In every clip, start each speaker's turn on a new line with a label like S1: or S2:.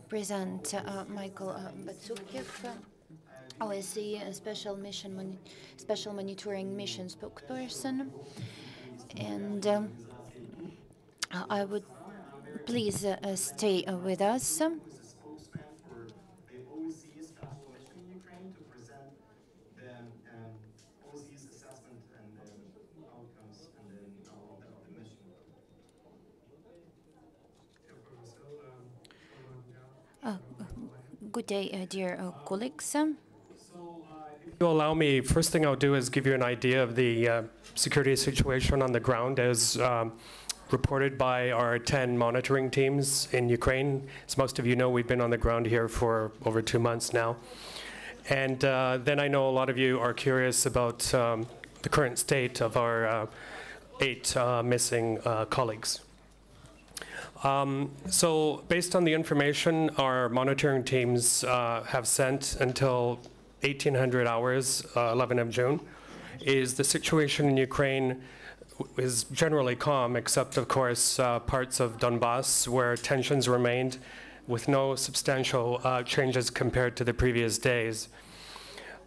S1: present Michael Bociurkiw, OSCE Special Monitoring Mission spokesperson, and I would please stay with us. Good day, dear colleagues.
S2: If you allow me, first thing I'll do is give you an idea of the security situation on the ground as reported by our 10 monitoring teams in Ukraine. As most of you know, we've been on the ground here for over 2 months now. And then I know a lot of you are curious about the current state of our 8 missing colleagues. So based on the information our monitoring teams have sent until 1800 hours, 11 of June, is the situation in Ukraine is generally calm, except of course parts of Donbass where tensions remained with no substantial changes compared to the previous days.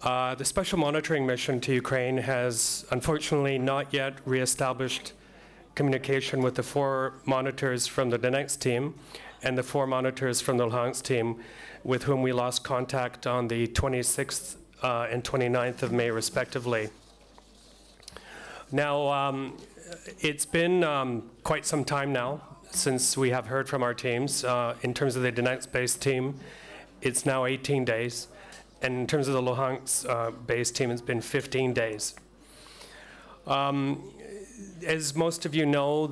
S2: The special monitoring mission to Ukraine has unfortunately not yet reestablished communication with the 4 monitors from the Donetsk team and the 4 monitors from the Luhansk team, with whom we lost contact on the 26th and 29th of May, respectively. Now, it's been quite some time now since we have heard from our teams. In terms of the Donetsk-based team, it's now 18 days. And in terms of the Luhansk-based team, it's been 15 days. As most of you know,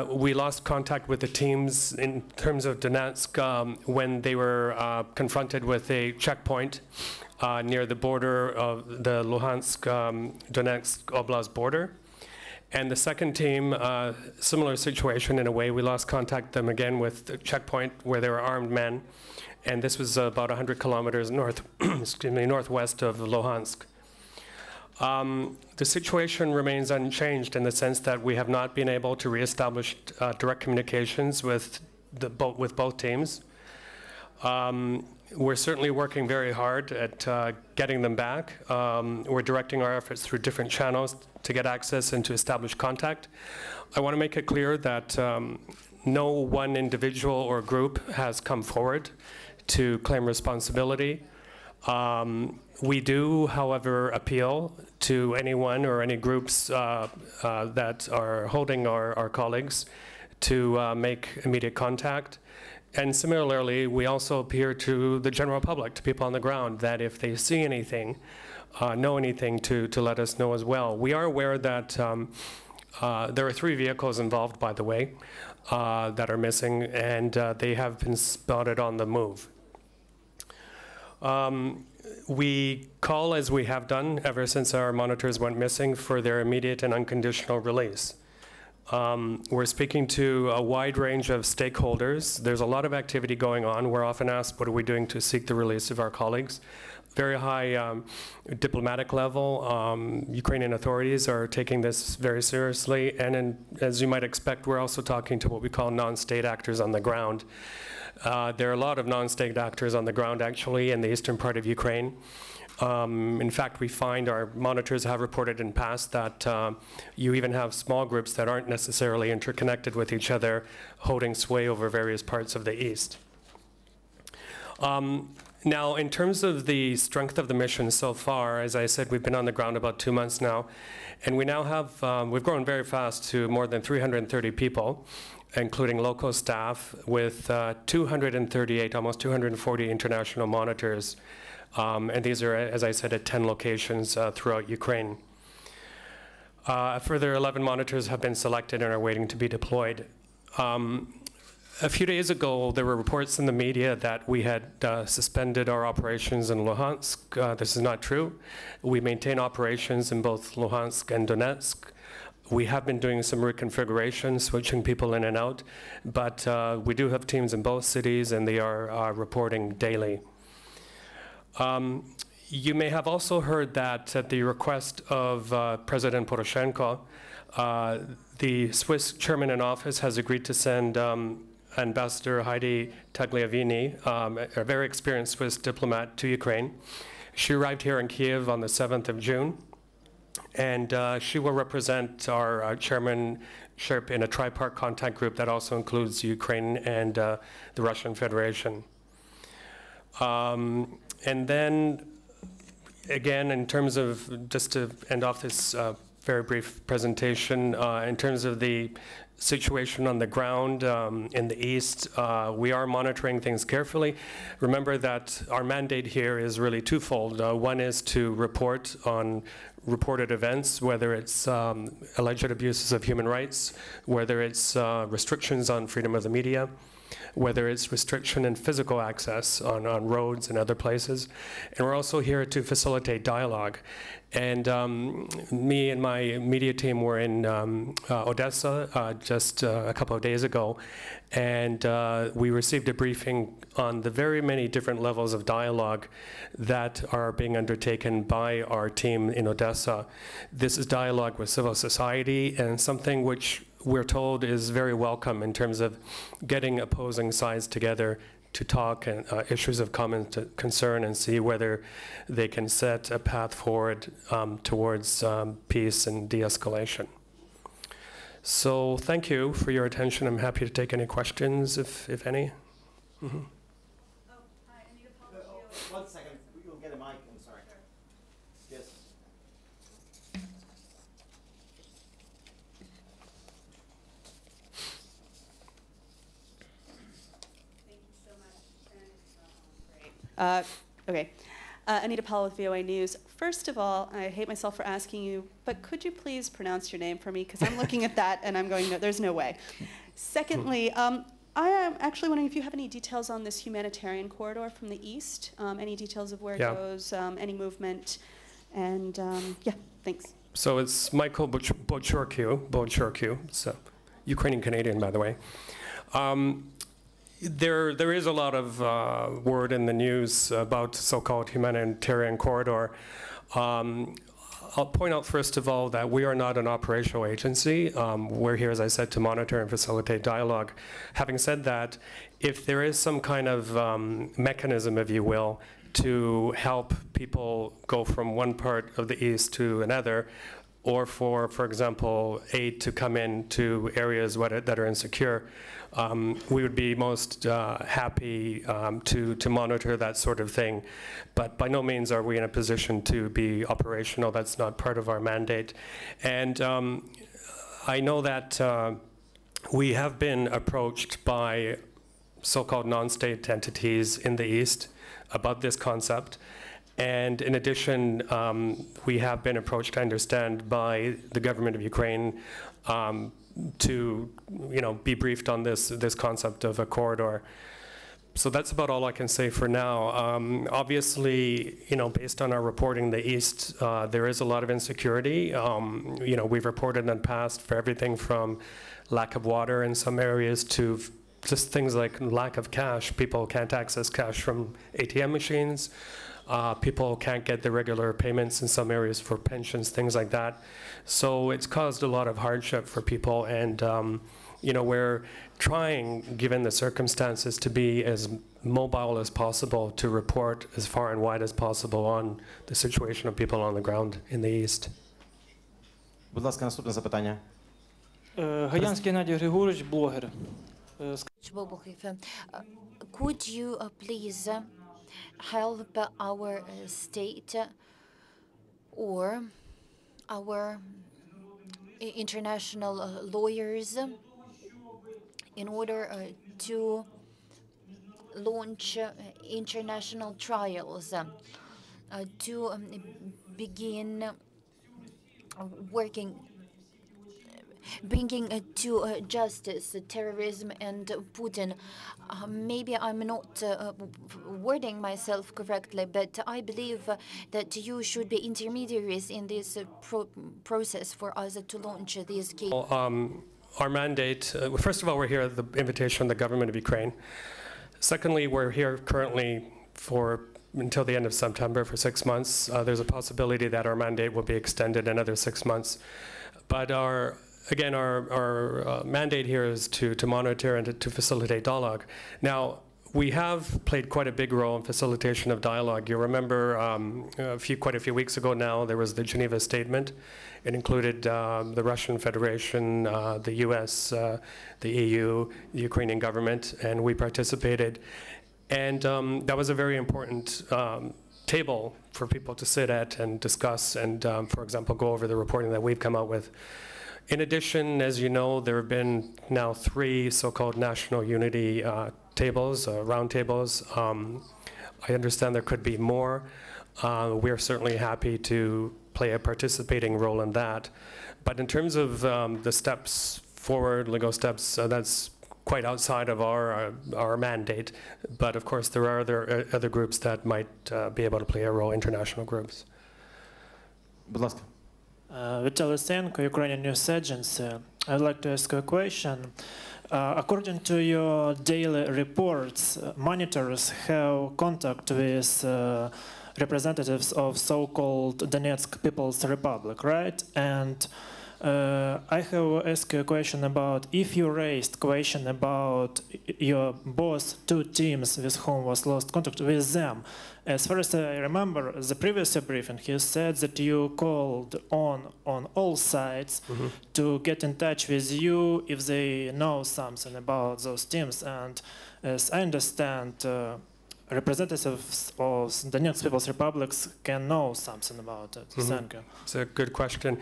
S2: we lost contact with the teams in terms of Donetsk when they were confronted with a checkpoint near the border of the Luhansk-Donetsk Oblast border. And the second team, similar situation in a way. We lost contact them again with the checkpoint where there were armed men. And this was about 100 kilometers northwest of Luhansk. The situation remains unchanged in the sense that we have not been able to reestablish direct communications with both teams. We're certainly working very hard at getting them back. We're directing our efforts through different channels to get access and to establish contact. I want to make it clear that no one individual or group has come forward to claim responsibility. We do, however, appeal to anyone or any groups that are holding our colleagues to make immediate contact. And similarly, we also appeal to the general public, to people on the ground, that if they see anything, know anything, to let us know as well. We are aware that there are 3 vehicles involved, by the way, that are missing, and they have been spotted on the move. We call, as we have done ever since our monitors went missing, for their immediate and unconditional release. We're speaking to a wide range of stakeholders. There's a lot of activity going on. We're often asked, what are we doing to seek the release of our colleagues? Very high diplomatic level. Ukrainian authorities are taking this very seriously. And as you might expect, we're also talking to what we call non-state actors on the ground. There are a lot of non-state actors on the ground, actually, in the eastern part of Ukraine. In fact, we find our monitors have reported in past that you even have small groups that aren't necessarily interconnected with each other, holding sway over various parts of the east. Now, in terms of the strength of the mission so far, as I said, we've been on the ground about 2 months now, and we now have, we've grown very fast to more than 330 people, including local staff, with 238, almost 240 international monitors. And these are, as I said, at 10 locations throughout Ukraine. A further 11 monitors have been selected and are waiting to be deployed. A few days ago, there were reports in the media that we had suspended our operations in Luhansk. This is not true. We maintain operations in both Luhansk and Donetsk. We have been doing some reconfiguration, switching people in and out, but we do have teams in both cities, and they are reporting daily. You may have also heard that at the request of President Poroshenko, the Swiss chairman in office has agreed to send Ambassador Heidi Tagliavini, a very experienced Swiss diplomat to Ukraine. She arrived here in Kiev on the 7th of June, and she will represent our chairmanship in a tri-part contact group that also includes Ukraine and the Russian Federation. And then, again, in terms of, just to end off this very brief presentation, in terms of the situation on the ground in the east, we are monitoring things carefully. Remember that our mandate here is really twofold. One is to report on reported events, whether it's alleged abuses of human rights, whether it's restrictions on freedom of the media, whether it's restriction in physical access on roads and other places. And we're also here to facilitate dialogue. And me and my media team were in Odessa just a couple of days ago, and we received a briefing on the very many different levels of dialogue that are being undertaken by our team in Odessa. This is dialogue with civil society, and something which we're told is very welcome in terms of getting opposing sides together to talk and issues of common concern and see whether they can set a path forward towards peace and de-escalation. So thank you for your attention. I'm happy to take any questions, if any. Mm-hmm.
S3: Oh, hi, Anita Bociurkiw.
S4: 1 second, we'll get a mic, I'm sorry.
S3: Sure.
S4: Yes.
S3: Thank you so much. Great. Okay. Anita Powell with VOA News. First of all, I hate myself for asking you, but could you please pronounce your name for me? Because I'm looking at that and I'm going, no, there's no way. Secondly, I am actually wondering if you have any details on this humanitarian corridor from the east, any details of where it goes, any movement, and yeah, thanks.
S2: So it's Michael Bociurkiw, it's a Ukrainian Canadian, by the way. There is a lot of word in the news about so-called humanitarian corridor. I'll point out, first of all, that we are not an operational agency. We're here, as I said, to monitor and facilitate dialogue. Having said that, if there is some kind of mechanism, if you will, to help people go from one part of the east to another, or for example, aid to come in to areas that are insecure, we would be most happy to monitor that sort of thing. But by no means are we in a position to be operational. That's not part of our mandate. And I know that we have been approached by so-called non-state entities in the East about this concept. And in addition, we have been approached, I understand, by the government of Ukraine to, be briefed on this concept of a corridor. So that's about all I can say for now. Obviously, based on our reporting in the East, there is a lot of insecurity. We've reported in the past for everything from lack of water in some areas to just things like lack of cash. People can't access cash from ATM machines. People can't get the regular payments in some areas for pensions, things like that. So it's caused a lot of hardship for people, and we're trying, given the circumstances, to be as mobile as possible to report as far and wide as possible on the situation of people on the ground in the East.
S4: Будь ласка, наступне запитання.
S5: Гаянський Геннадій Григорович, блогер.
S1: Could you please help our state or our international lawyers in order to launch international trials to begin working, bringing to justice terrorism and Putin. Maybe I'm not wording myself correctly, but I believe that you should be intermediaries in this process for us to launch these cases.
S2: Our mandate, first of all, we're here at the invitation of the government of Ukraine. Secondly, we're here currently until the end of September for 6 months. There's a possibility that our mandate will be extended another 6 months. But our again, our mandate here is to monitor and to facilitate dialogue. Now, we have played quite a big role in facilitation of dialogue. You remember quite a few weeks ago now, there was the Geneva Statement. It included the Russian Federation, the US, the EU, the Ukrainian government, and we participated. And that was a very important table for people to sit at and discuss and, for example, go over the reporting that we've come out with. In addition, as you know, there have been now 3 so-called national unity tables, round tables. I understand there could be more. We're certainly happy to play a participating role in that. But in terms of the steps forward, legal steps, that's quite outside of our mandate. But of course, there are other groups that might be able to play a role, international groups.
S4: Будь ласка.
S5: Vitaly Senko, Ukrainian News Agency. I'd like to ask you a question. According to your daily reports, monitors have contact with representatives of so-called Donetsk People's Republic, right? And I have asked you a question about if you raised question about your both 2 teams with whom was lost contact with them. As far as I remember, the previous briefing, he said that you called on all sides to get in touch with you if they know something about those teams. And as I understand, representatives of Donetsk People's Republics can know something about it. Thank you.
S2: It's a good question.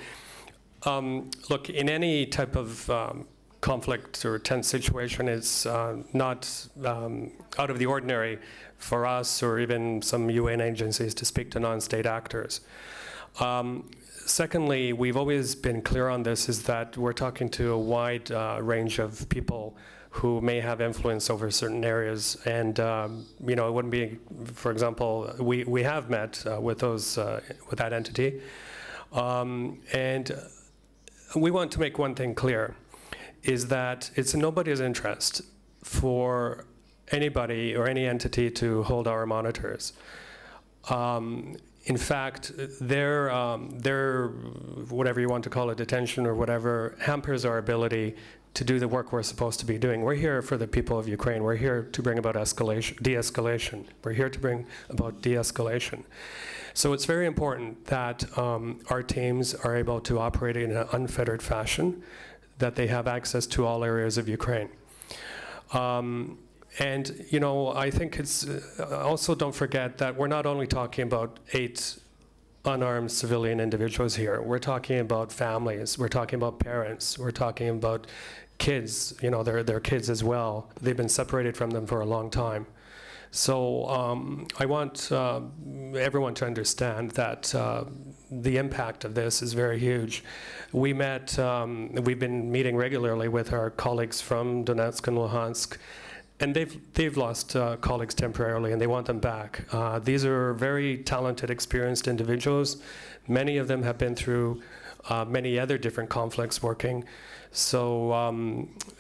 S2: Look, in any type of conflict or tense situation, it's not out of the ordinary for us or even some UN agencies to speak to non-state actors. Secondly, we've always been clear on this, is that we're talking to a wide range of people who may have influence over certain areas. And you know, it wouldn't be, for example, we have met with that entity. And we want to make one thing clear, is that it's in nobody's interest for anybody or any entity to hold our monitors. In fact, their whatever you want to call it, detention or whatever, hampers our ability to do the work we're supposed to be doing. We're here for the people of Ukraine. We're here to bring about de-escalation. We're here to bring about de-escalation. So it's very important that our teams are able to operate in an unfettered fashion, that they have access to all areas of Ukraine. And, you know, I think it's also, don't forget that we're not only talking about 8 unarmed civilian individuals here. We're talking about families. We're talking about parents. We're talking about kids. You know, they're kids as well. They've been separated from them for a long time. So I want everyone to understand that the impact of this is very huge. We've been meeting regularly with our colleagues from Donetsk and Luhansk, and they've lost colleagues temporarily, and they want them back. These are very talented, experienced individuals. Many of them have been through many other different conflicts working. So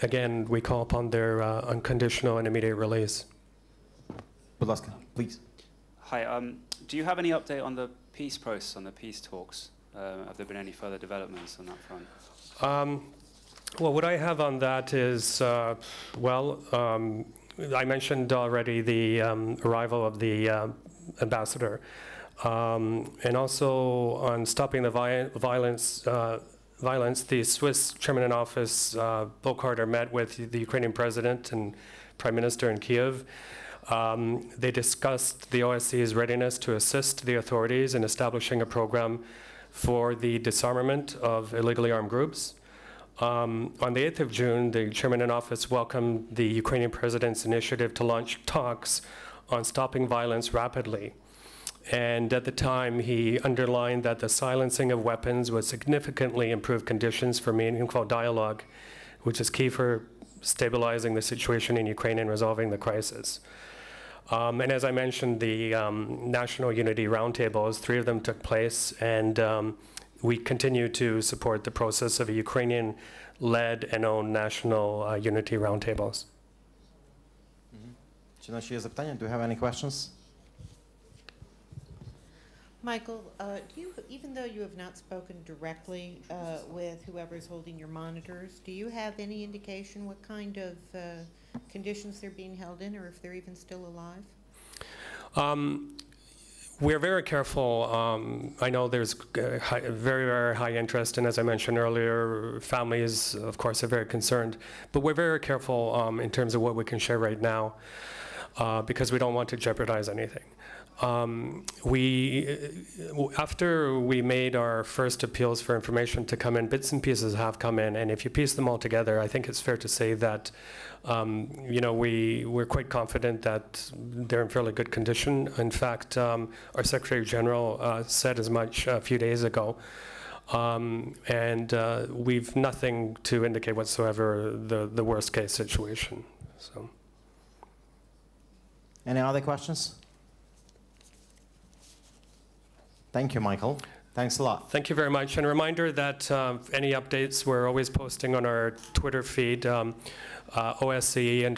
S2: again, we call upon their unconditional and immediate release.
S4: Будь ласка, please.
S6: Hi, do you have any update on the peace process, on the peace talks? Have there been any further developments on that front?
S2: Well, what I have on that is, I mentioned already the arrival of the ambassador, and also on stopping the violence, the Swiss chairman in office, Bociurkiw, met with the Ukrainian president and prime minister in Kiev. They discussed the OSCE's readiness to assist the authorities in establishing a program for the disarmament of illegally armed groups. On the 8th of June, the chairman in office welcomed the Ukrainian president's initiative to launch talks on stopping violence rapidly. And at the time, he underlined that the silencing of weapons would significantly improve conditions for meaningful dialogue, which is key for stabilizing the situation in Ukraine and resolving the crisis. And as I mentioned, the National Unity Roundtables, 3 of them took place, and we continue to support the process of a Ukrainian-led and owned National Unity Roundtables.
S4: Чи наші є запитання? Do you have any questions?
S7: Michael, even though you have not spoken directly with whoever's holding your monitors, do you have any indication what kind of conditions they're being held in, or if they're even still alive?
S2: We're very careful. I know there's very, very high interest, and as I mentioned earlier, families, of course, are very concerned. But we're very careful in terms of what we can share right now, because we don't want to jeopardize anything. After we made our first appeals for information to come in, bits and pieces have come in, and if you piece them all together, I think it's fair to say that we're quite confident that they're in fairly good condition. In fact, our Secretary General said as much a few days ago, and we've nothing to indicate whatsoever the worst case situation. So.
S4: Any other questions? Thank you, Michael. Thanks a lot.
S2: Thank you very much. And a reminder that any updates we're always posting on our Twitter feed, OSCE_SMM,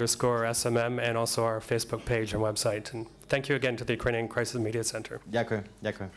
S2: and also our Facebook page and website. And thank you again to the Ukrainian Crisis Media Center.
S4: Дякую. Дякую.